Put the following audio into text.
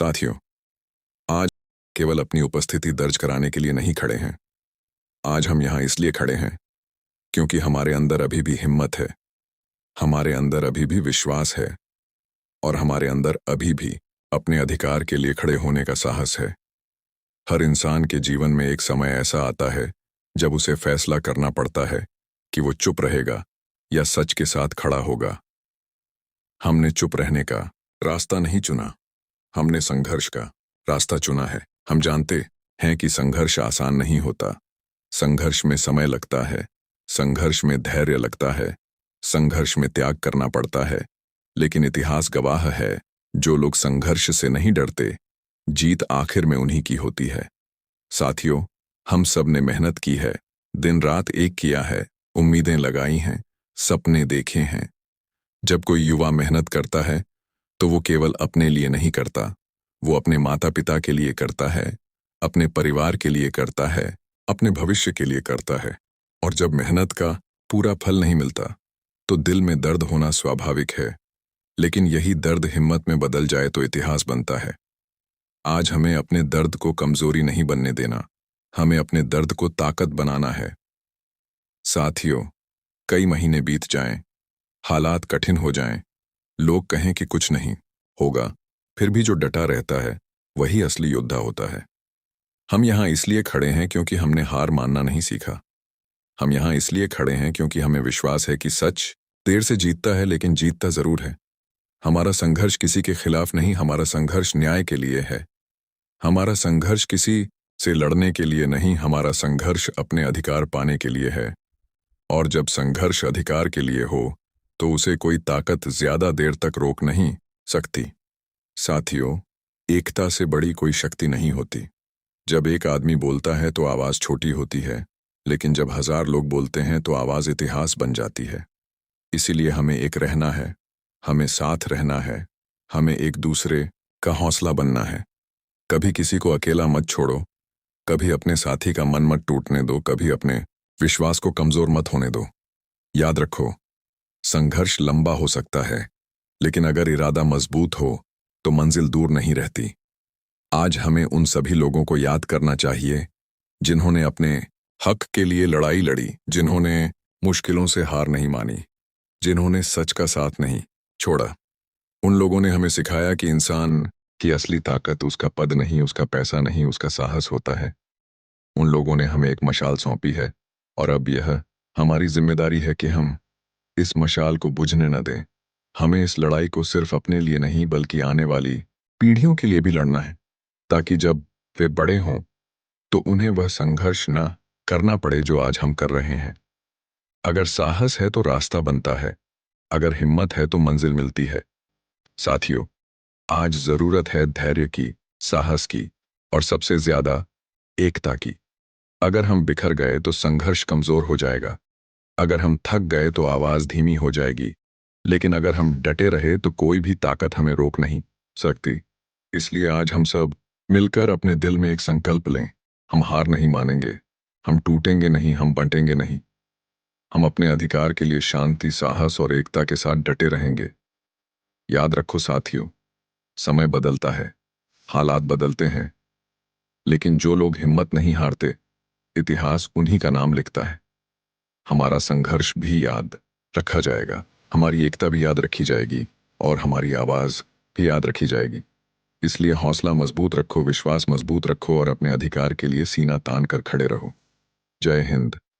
साथियों, आज केवल अपनी उपस्थिति दर्ज कराने के लिए नहीं खड़े हैं। आज हम यहाँ इसलिए खड़े हैं क्योंकि हमारे अंदर अभी भी हिम्मत है, हमारे अंदर अभी भी विश्वास है और हमारे अंदर अभी भी अपने अधिकार के लिए खड़े होने का साहस है। हर इंसान के जीवन में एक समय ऐसा आता है जब उसे फैसला करना पड़ता है कि वो चुप रहेगा या सच के साथ खड़ा होगा। हमने चुप रहने का रास्ता नहीं चुना, हमने संघर्ष का रास्ता चुना है। हम जानते हैं कि संघर्ष आसान नहीं होता। संघर्ष में समय लगता है, संघर्ष में धैर्य लगता है, संघर्ष में त्याग करना पड़ता है। लेकिन इतिहास गवाह है, जो लोग संघर्ष से नहीं डरते, जीत आखिर में उन्हीं की होती है। साथियों, हम सब ने मेहनत की है, दिन रात एक किया है, उम्मीदें लगाई हैं, सपने देखे हैं। जब कोई युवा मेहनत करता है तो वो केवल अपने लिए नहीं करता, वो अपने माता पिता के लिए करता है, अपने परिवार के लिए करता है, अपने भविष्य के लिए करता है। और जब मेहनत का पूरा फल नहीं मिलता तो दिल में दर्द होना स्वाभाविक है। लेकिन यही दर्द हिम्मत में बदल जाए तो इतिहास बनता है। आज हमें अपने दर्द को कमजोरी नहीं बनने देना, हमें अपने दर्द को ताकत बनाना है। साथियों, कई महीने बीत जाएं, हालात कठिन हो जाएं, लोग कहें कि कुछ नहीं होगा, फिर भी जो डटा रहता है वही असली योद्धा होता है। हम यहाँ इसलिए खड़े हैं क्योंकि हमने हार मानना नहीं सीखा। हम यहाँ इसलिए खड़े हैं क्योंकि हमें विश्वास है कि सच देर से जीतता है लेकिन जीतता जरूर है। हमारा संघर्ष किसी के खिलाफ नहीं, हमारा संघर्ष न्याय के लिए है। हमारा संघर्ष किसी से लड़ने के लिए नहीं, हमारा संघर्ष अपने अधिकार पाने के लिए है। और जब संघर्ष अधिकार के लिए हो तो उसे कोई ताकत ज्यादा देर तक रोक नहीं सकती। साथियों, एकता से बड़ी कोई शक्ति नहीं होती। जब एक आदमी बोलता है तो आवाज छोटी होती है, लेकिन जब 1000 लोग बोलते हैं तो आवाज इतिहास बन जाती है। इसीलिए हमें एक रहना है, हमें साथ रहना है, हमें एक दूसरे का हौसला बनना है। कभी किसी को अकेला मत छोड़ो, कभी अपने साथी का मन मत टूटने दो, कभी अपने विश्वास को कमजोर मत होने दो। याद रखो, संघर्ष लंबा हो सकता है, लेकिन अगर इरादा मजबूत हो तो मंजिल दूर नहीं रहती। आज हमें उन सभी लोगों को याद करना चाहिए जिन्होंने अपने हक के लिए लड़ाई लड़ी, जिन्होंने मुश्किलों से हार नहीं मानी, जिन्होंने सच का साथ नहीं छोड़ा। उन लोगों ने हमें सिखाया कि इंसान की असली ताकत उसका पद नहीं, उसका पैसा नहीं, उसका साहस होता है। उन लोगों ने हमें एक मशाल सौंपी है और अब यह हमारी जिम्मेदारी है कि हम इस मशाल को बुझने न दें। हमें इस लड़ाई को सिर्फ अपने लिए नहीं बल्कि आने वाली पीढ़ियों के लिए भी लड़ना है, ताकि जब वे बड़े हों तो उन्हें वह संघर्ष न करना पड़े जो आज हम कर रहे हैं। अगर साहस है तो रास्ता बनता है, अगर हिम्मत है तो मंजिल मिलती है। साथियों, आज जरूरत है धैर्य की, साहस की और सबसे ज्यादा एकता की। अगर हम बिखर गए तो संघर्ष कमजोर हो जाएगा, अगर हम थक गए तो आवाज धीमी हो जाएगी, लेकिन अगर हम डटे रहे तो कोई भी ताकत हमें रोक नहीं सकती। इसलिए आज हम सब मिलकर अपने दिल में एक संकल्प लें, हम हार नहीं मानेंगे, हम टूटेंगे नहीं, हम बंटेंगे नहीं। हम अपने अधिकार के लिए शांति, साहस और एकता के साथ डटे रहेंगे। याद रखो साथियों, समय बदलता है, हालात बदलते हैं, लेकिन जो लोग हिम्मत नहीं हारते, इतिहास उन्हीं का नाम लिखता है। हमारा संघर्ष भी याद रखा जाएगा, हमारी एकता भी याद रखी जाएगी और हमारी आवाज भी याद रखी जाएगी। इसलिए हौसला मजबूत रखो, विश्वास मजबूत रखो और अपने अधिकार के लिए सीना तान कर खड़े रहो। जय हिंद।